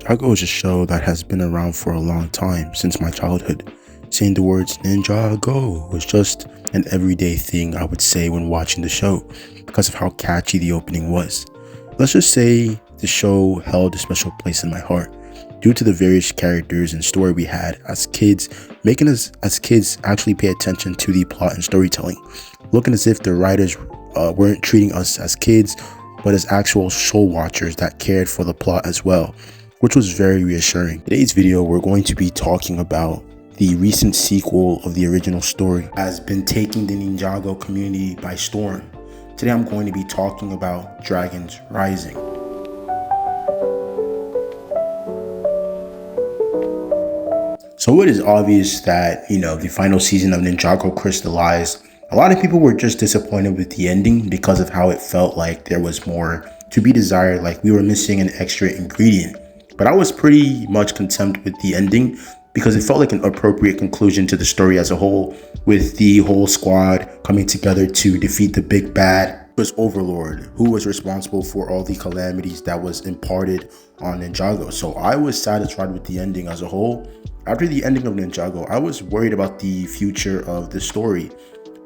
Ninjago is a show that has been around for a long time, since my childhood. Saying the words Ninjago was just an everyday thing I would say when watching the show, because of how catchy the opening was. Let's just say the show held a special place in my heart, due to the various characters and story we had as kids, making us as kids actually pay attention to the plot and storytelling, looking as if the writers weren't treating us as kids, but as actual show watchers that cared for the plot as well, which was very reassuring. In today's video, we're going to be talking about the recent sequel of the original story has been taking the Ninjago community by storm. Today I'm going to be talking about Dragons Rising. So it is obvious that, the final season of Ninjago Crystalized, a lot of people were just disappointed with the ending because of how it felt like there was more to be desired, like we were missing an extra ingredient. But I was pretty much content with the ending because it felt like an appropriate conclusion to the story as a whole, with the whole squad coming together to defeat the big bad. It was Overlord, who was responsible for all the calamities that was imparted on Ninjago. So I was satisfied with the ending as a whole. After the ending of Ninjago, I was worried about the future of the story,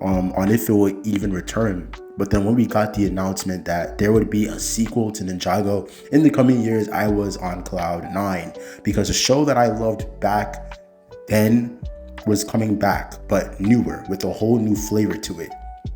on if it would even return. But then when we got the announcement that there would be a sequel to Ninjago in the coming years, I was on cloud 9, because a show that I loved back then was coming back, but newer, with a whole new flavor to it.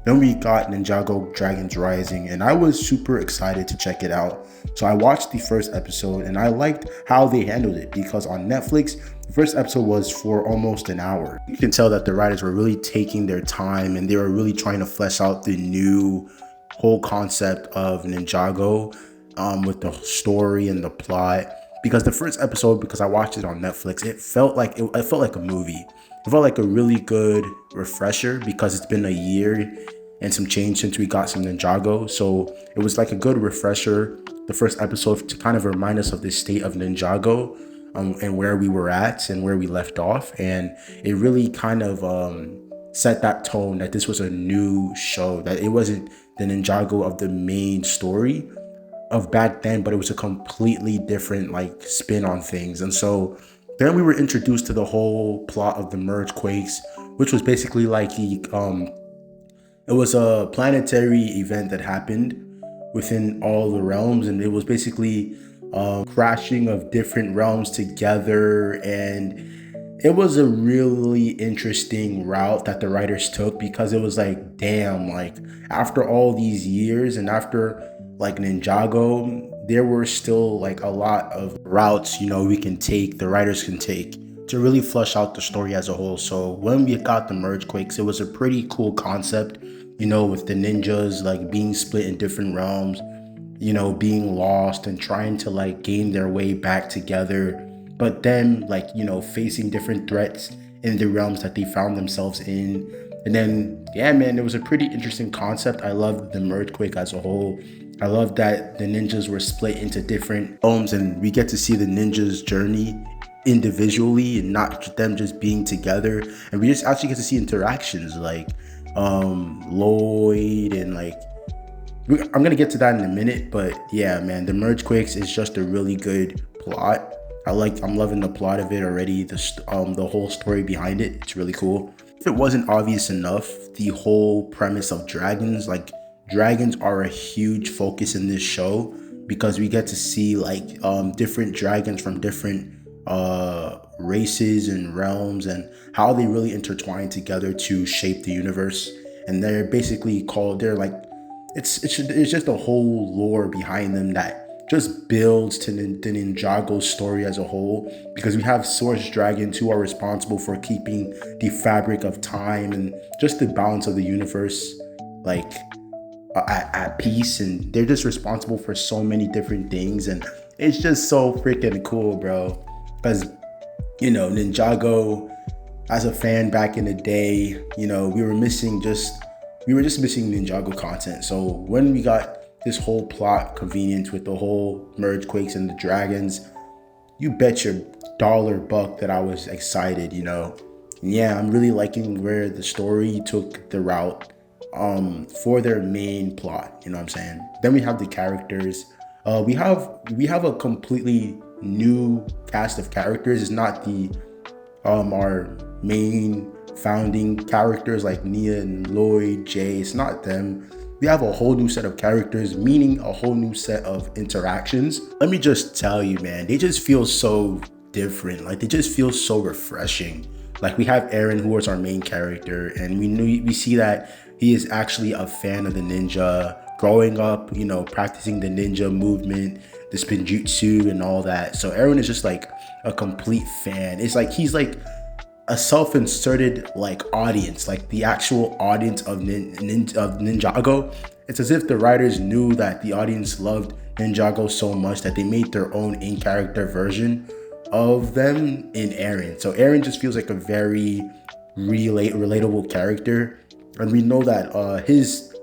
Then we got Ninjago Dragons Rising, and I was super excited to check it out. So I watched the first episode and I liked how they handled it, because on Netflix, the first episode was for almost an hour. You can tell that the writers were really taking their time and they were really trying to flesh out the new whole concept of Ninjago, with the story and the plot. Because the first episode, because I watched it on Netflix, it felt like a movie. It felt like a really good refresher, because it's been a year and some change since we got some Ninjago. So it was like a good refresher, the first episode, to kind of remind us of the state of Ninjago, and where we were at and where we left off. And it really kind of set that tone that this was a new show, that it wasn't the Ninjago of the main story of back then, but it was a completely different spin on things. And so then we were introduced to the whole plot of the Merge Quakes, which was basically it was a planetary event that happened within all the realms, and it was basically crashing of different realms together. And it was a really interesting route that the writers took, because it was like, damn, after all these years and after Ninjago, there were still a lot of routes the writers can take to really flush out the story as a whole. So when we got the Merge Quakes, it was a pretty cool concept, with the ninjas being split in different realms, being lost and trying to gain their way back together, but then facing different threats in the realms that they found themselves in. And then, yeah, man, it was a pretty interesting concept. I loved the Merge Quake as a whole. I love that the ninjas were split into different realms, and we get to see the ninjas' journey individually and not them just being together. And we just actually get to see interactions Lloyd and I'm gonna get to that in a minute. But yeah, man, the Merge Quakes is just a really good plot. I'm loving the plot of it already. The whole story behind it, it's really cool. If it wasn't obvious enough, the whole premise of dragons, dragons are a huge focus in this show, because we get to see different dragons from different races and realms, and how they really intertwine together to shape the universe. And they're basically it's just a whole lore behind them that just builds to the Ninjago story as a whole, because we have source dragons who are responsible for keeping the fabric of time and just the balance of the universe at peace. And they're just responsible for so many different things, and it's just so freaking cool, bro. Because Ninjago, as a fan back in the day, we were just missing Ninjago content. So when we got this whole plot convenience with the whole Merge Quakes and the dragons, you bet your $1 that I was excited. And yeah, I'm really liking where the story took the route for their main plot. You know what I'm saying? Then we have the characters. We have a completely new cast of characters. It's not the our main founding characters like Nia and Lloyd, Jay. It's not them. We have a whole new set of characters, meaning a whole new set of interactions. Let me just tell you, man, they just feel so different. Like, they just feel so refreshing. Like, we have Arin, who is our main character, and we see that he is actually a fan of the ninja, growing up, you know, practicing the ninja movement, the spinjutsu and all that. So Arin is just like a complete fan. It's like he's like a self-inserted like audience, like the actual audience of Ninjago. It's as if the writers knew that the audience loved Ninjago so much that they made their own in-character version of them in Arin. So Arin just feels like a very relatable character, and we know that his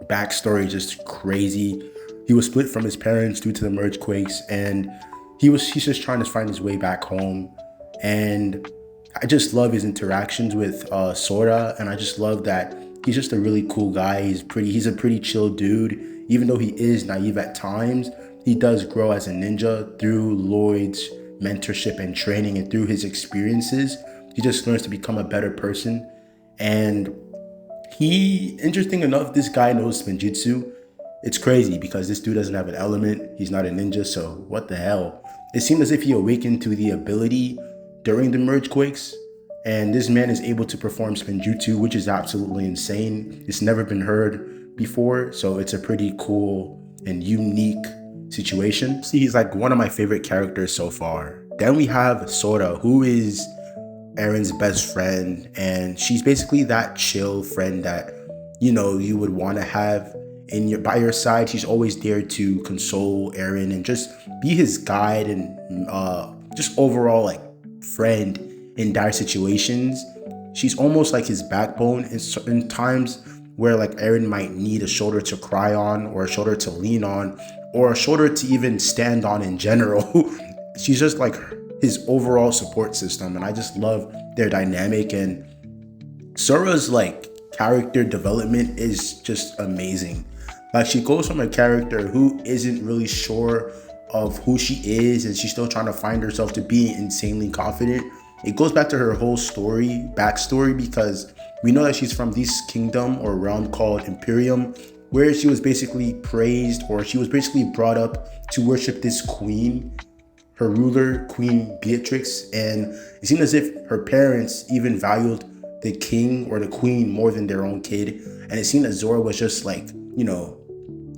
backstory is just crazy. He was split from his parents due to the Merge Quakes, and he's just trying to find his way back home. And I just love his interactions with Sora, and I just love that he's just a really cool guy. He's a pretty chill dude. Even though he is naive at times, he does grow as a ninja through Lloyd's mentorship and training, and through his experiences, he just learns to become a better person. And interesting enough, this guy knows spinjutsu. It's crazy because this dude doesn't have an element. He's not a ninja, so what the hell? It seemed as if he awakened to the ability during the Merge Quakes, and this man is able to perform spinjutsu, which is absolutely insane. It's never been heard before, so it's a pretty cool and unique situation. See, he's like one of my favorite characters so far. Then we have Sora, who is Arin's best friend, and she's basically that chill friend that, you know, you would want to have by your side. She's always there to console Arin and just be his guide, and just overall like friend in dire situations. She's almost like his backbone in times where like Arin might need a shoulder to cry on, or a shoulder to lean on, or a shoulder to even stand on in general. She's just like his overall support system, and I just love their dynamic. And Sora's like character development is just amazing. Like, she goes from a character who isn't really sure of who she is, and she's still trying to find herself, to being insanely confident. It goes back to her whole backstory, because we know that she's from this kingdom or realm called Imperium, where she was basically praised, or she was basically brought up to worship this queen, her ruler, Queen Beatrix. And it seemed as if her parents even valued the king or the queen more than their own kid. And it seemed that Zora was just like, you know,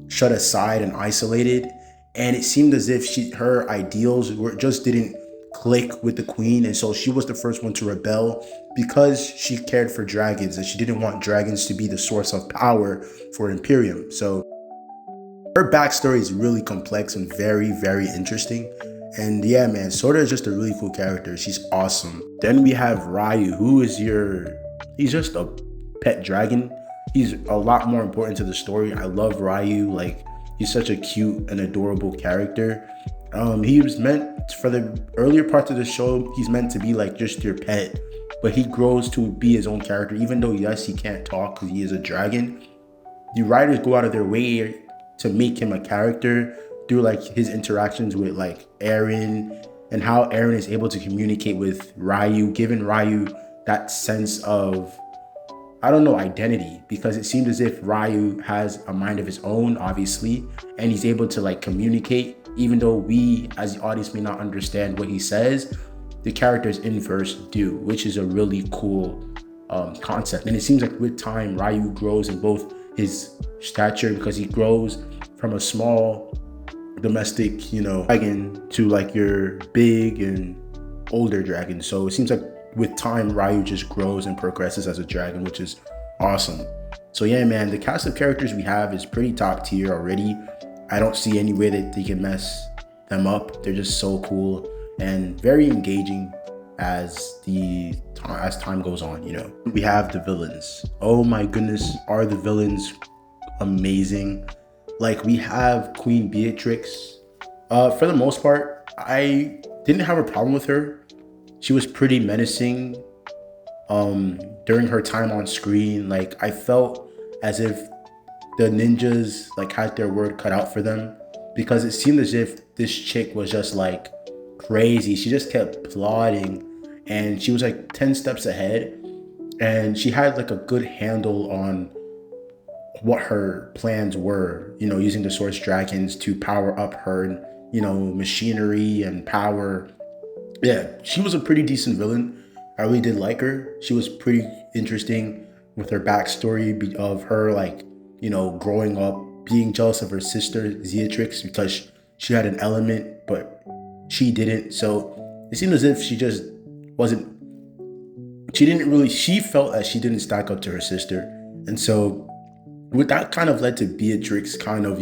shut aside and isolated. And it seemed as if her ideals just didn't click with the queen. And so she was the first one to rebel, because she cared for dragons, and she didn't want dragons to be the source of power for Imperium. So her backstory is really complex and very, very interesting. And yeah, man, Sora is just a really cool character. She's awesome. Then we have Ryu, who is he's just a pet dragon. He's a lot more important to the story. I love Ryu. Like, he's such a cute and adorable character. He was meant, for the earlier parts of the show, he's meant to be like just your pet, but he grows to be his own character. Even though, yes, he can't talk because he is a dragon, the writers go out of their way to make him a character through like his interactions with like Arin, and how Arin is able to communicate with Ryu, giving Ryu that sense of, I don't know, identity, because it seemed as if Ryu has a mind of his own, obviously, and he's able to like communicate, even though we as the audience may not understand what he says. The characters in verse do, which is a really cool concept. And it seems like with time, Ryu grows in both his stature, because he grows from a small domestic, you know, dragon to like your big and older dragon. So it seems like with time, Ryu just grows and progresses as a dragon, which is awesome. So yeah, man, the cast of characters we have is pretty top tier already. I don't see any way that they can mess them up. They're just so cool and very engaging as time goes on, you know. We have the villains. Oh my goodness, are the villains amazing. Like, we have Queen Beatrix. For the most part, I didn't have a problem with her. She was pretty menacing during her time on screen. Like, I felt as if the ninjas like had their word cut out for them, because it seemed as if this chick was just like crazy. She just kept plotting, and she was like 10 steps ahead, and she had like a good handle on what her plans were, using the source dragons to power up her, machinery and power. Yeah, she was a pretty decent villain. I really did like her. She was pretty interesting with her backstory of her, like, growing up, being jealous of her sister, Zeatrix, because she had an element, but she didn't. So it seemed as if she just wasn't, she felt that she didn't stack up to her sister. And so what that kind of led to Beatrix kind of,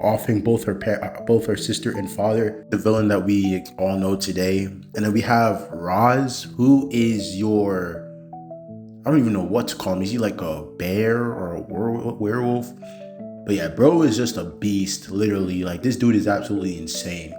offering both her sister and father, the villain that we all know today. And then we have Roz, who is I don't even know what to call him. Is he like a bear or a werewolf? But yeah, bro is just a beast, literally. Like, this dude is absolutely insane.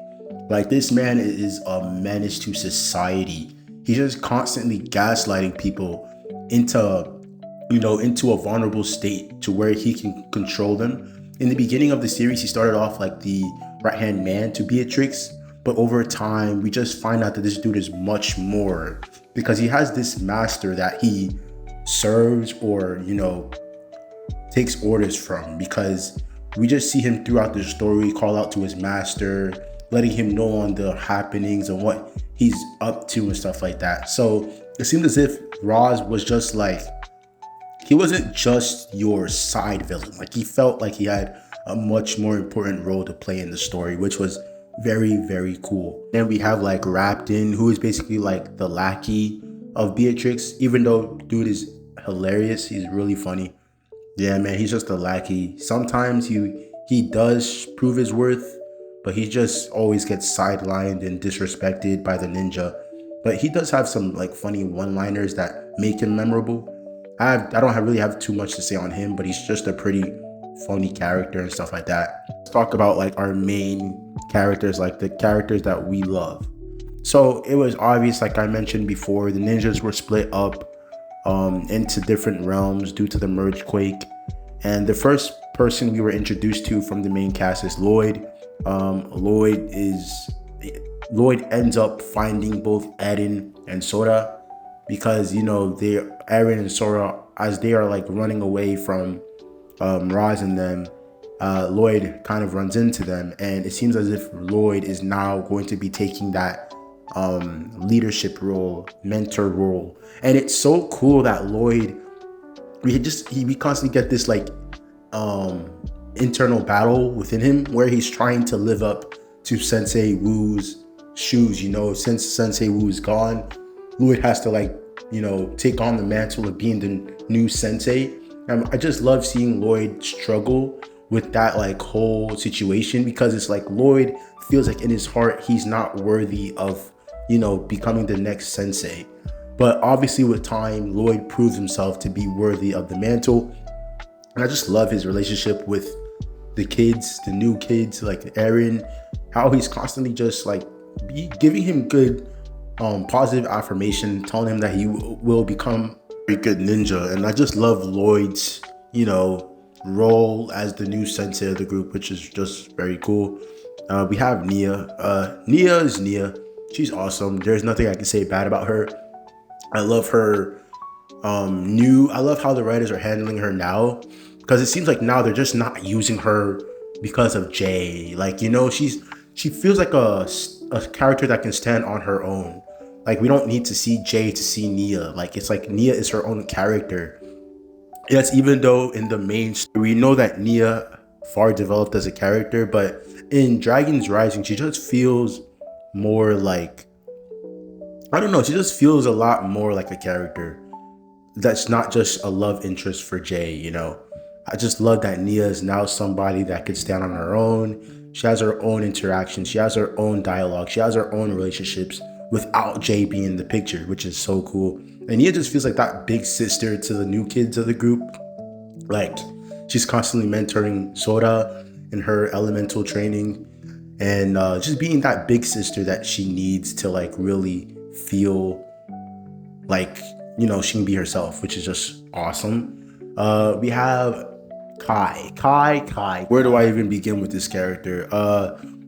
Like, this man is a menace to society. He's just constantly gaslighting people into a vulnerable state to where he can control them. In the beginning of the series, he started off like the right-hand man to Beatrix, but over time, we just find out that this dude is much more, because he has this master that he serves or, takes orders from, because we just see him throughout the story call out to his master, letting him know on the happenings and what he's up to and stuff like that. So it seemed as if Roz was just like, he wasn't just your side villain. Like, he felt like he had a much more important role to play in the story, which was very, very cool. Then we have like Rapton, who is basically like the lackey of Beatrix, even though dude is hilarious. He's really funny. Yeah, man, he's just a lackey. Sometimes he does prove his worth, but he just always gets sidelined and disrespected by the ninja. But he does have some like funny one-liners that make him memorable. I don't really have too much to say on him, but he's just a pretty funny character and stuff like that. Let's talk about like our main characters, like the characters that we love. So it was obvious, like I mentioned before, the ninjas were split up into different realms due to the Merge Quake. And the first person we were introduced to from the main cast is Lloyd. Lloyd ends up finding both Arin and Sora, because Arin and Sora, as they are like running away from Roz and them, Lloyd kind of runs into them, and it seems as if Lloyd is now going to be taking that leadership role, mentor role. And it's so cool that Lloyd, we constantly get this like internal battle within him where he's trying to live up to Sensei Wu's shoes. Since Sensei Wu's gone, Lloyd has to take on the mantle of being the new sensei. I just love seeing Lloyd struggle with that like whole situation, because it's like Lloyd feels like in his heart he's not worthy of becoming the next sensei. But obviously with time, Lloyd proves himself to be worthy of the mantle. And I just love his relationship with the kids, the new kids, like Arin, how he's constantly just like giving him good positive affirmation, telling him that he will become a good ninja. And I just love Lloyd's role as the new sensei of the group, which is just very cool. We have Nia. Nia is Nia. She's awesome. There's nothing I can say bad about her. I love her I love how the writers are handling her now, because it seems like now they're just not using her because of Jay. Like, she feels like a character that can stand on her own. Like, we don't need to see Jay to see Nia. Like, it's like Nia is her own character. Yes, even though in the main story, we know that Nia far developed as a character, but in Dragon's Rising, she just feels more like, I don't know, she just feels a lot more like a character that's not just a love interest for Jay. I just love that Nia is now somebody that could stand on her own. She has her own interactions. She has her own dialogue. She has her own relationships without Jay being in the picture, which is so cool. And Nia just feels like that big sister to the new kids of the group. Like, she's constantly mentoring Sora in her elemental training, and just being that big sister that she needs to like really feel like she can be herself, which is just awesome. We have Kai. Where do I even begin with this character?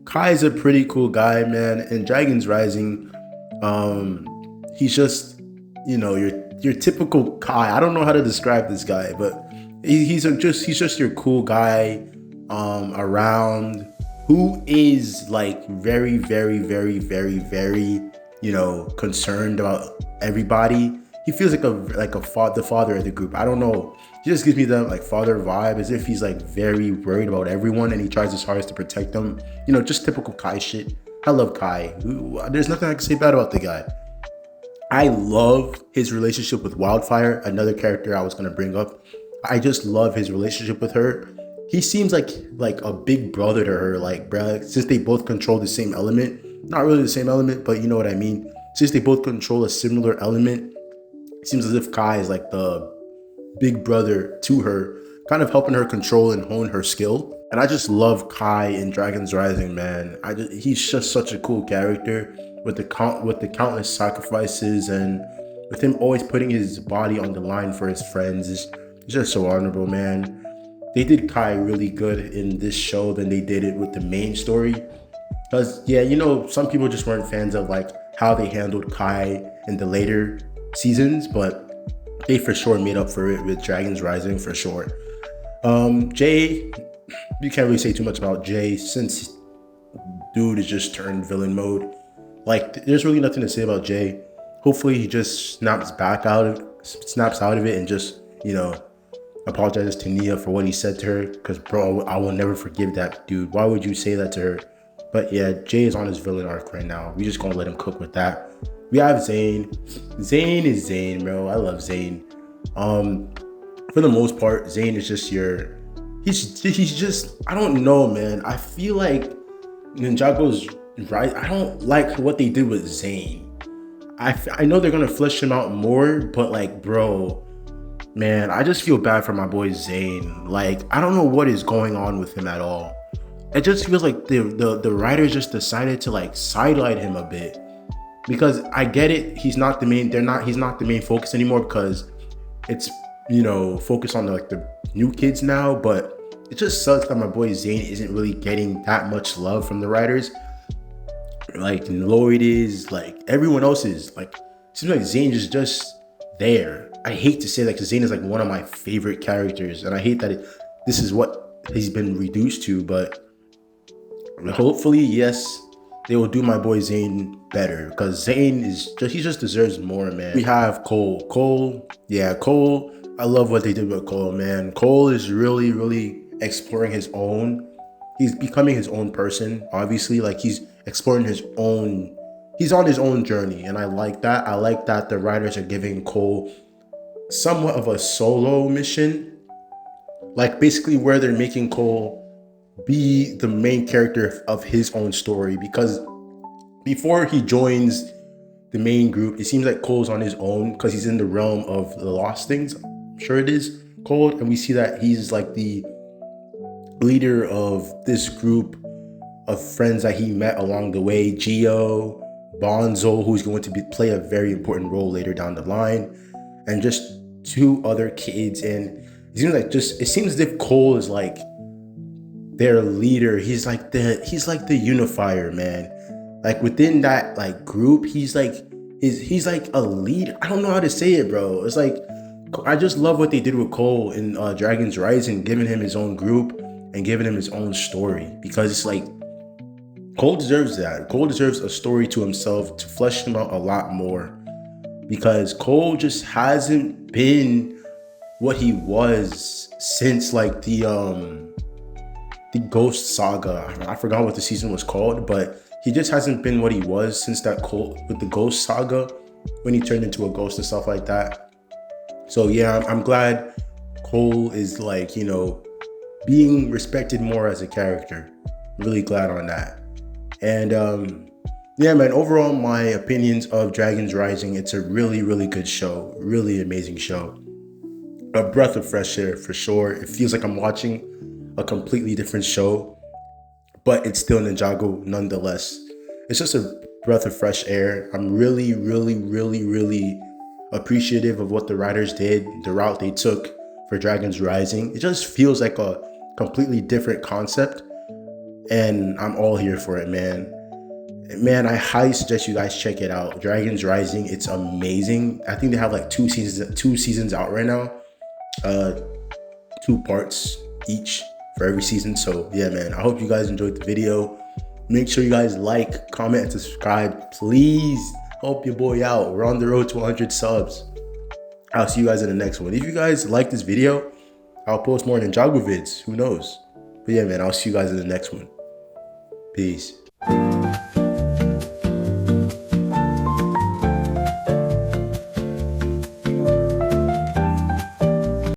Kai is a pretty cool guy, man. And Dragon's Rising, he's just, your typical Kai. I don't know how to describe this guy, but he's just your cool guy around, who is like very, very, very, very, very, concerned about everybody. He feels like the father of the group. I don't know. He just gives me that like father vibe, as if he's like very worried about everyone and he tries his hardest to protect them. Just typical Kai shit. I love Kai. There's nothing I can say bad about the guy. I love his relationship with Wildfire, another character I was gonna bring up. I just love his relationship with her. He seems like a big brother to her, like, bruh, since they both control the same element. Not really the same element, but you know what I mean. Since they both control a similar element, it seems as if Kai is like the big brother to her, kind of helping her control and hone her skill. And I just love Kai in Dragon's Rising, man. He's just such a cool character with the countless sacrifices, and with him always putting his body on the line for his friends. It's just so honorable, man. They did Kai really good in this show than they did it with the main story. Because, yeah, some people just weren't fans of like how they handled Kai in the later seasons, but they for sure made up for it with Dragon's Rising, for sure. Jay, you can't really say too much about Jay since dude is just turned villain mode. Like, there's really nothing to say about Jay. Hopefully he just snaps out of it and just, apologizes to Nia for what he said to her. Because, bro, I will never forgive that dude. Why would you say that to her? But yeah, Jay is on his villain arc right now. We just gonna let him cook with that. We have Zane. Zane is Zane, bro. I love Zane. For the most part, Zane is just he's just, I don't know, man. I feel like Ninjago's right. I don't like what they did with Zane. I know they're gonna flesh him out more, but like, bro, man, I just feel bad for my boy Zane. Like, I don't know what is going on with him at all. It just feels like the writers just decided to like sidelight him a bit. Because I get it, he's not the main focus anymore, because it's, focused on the new kids now. But it just sucks that my boy Zane isn't really getting that much love from the writers. Like Lloyd is, like everyone else is. Like, it seems like Zane is just there. I hate to say that, because Zane is like one of my favorite characters, and I hate that this is what he's been reduced to. But hopefully, yes, they will do my boy Zane better, because Zane he just deserves more, man. We have Cole. Cole, I love what they did with Cole, man. Cole is really, really exploring his own. He's becoming his own person, obviously. Like, he's exploring he's on his own journey, and I like that. I like that the writers are giving Cole somewhat of a solo mission. Like, basically where they're making Cole be the main character of his own story, because before he joins the main group, it seems like Cole's on his own, because he's in the realm of the lost things, I'm sure it is called, and we see that he's like the leader of this group of friends that he met along the way. Gio, Bonzo, who's going to play a very important role later down the line, and just two other kids. And it seems as if Cole is like their leader. He's like the unifier, man. Like, within that like group, he's like a leader. I don't know how to say it, bro. It's like, I just love what they did with Cole in Dragon's Rising, giving him his own group and giving him his own story, because it's like, Cole deserves that. Cole deserves a story to himself, to flesh him out a lot more, because Cole just hasn't been what he was since like the Ghost Saga. I forgot what the season was called, but he just hasn't been what he was since that Cole with the Ghost Saga, when he turned into a ghost and stuff like that. So yeah, I'm glad Cole is like, being respected more as a character. Really glad on that. And yeah, man, overall, my opinions of Dragon's Rising, it's a really, really good show. Really amazing show. A breath of fresh air, for sure. It feels like I'm watching a completely different show, but it's still Ninjago nonetheless. It's just a breath of fresh air. I'm really, really, really, really appreciative of what the writers did, the route they took for Dragon's Rising. It just feels like a completely different concept. and I'm all here for it, man. Man, I highly suggest you guys check it out. Dragons Rising, it's amazing. I think they have like two seasons out right now. 2 parts each for every season. So yeah, man, I hope you guys enjoyed the video. Make sure you guys like, comment, and subscribe. Please help your boy out. We're on the road to 100 subs. I'll see you guys in the next one. If you guys like this video, I'll post more Ninjago vids. Who knows? But yeah, man, I'll see you guys in the next one. Peace.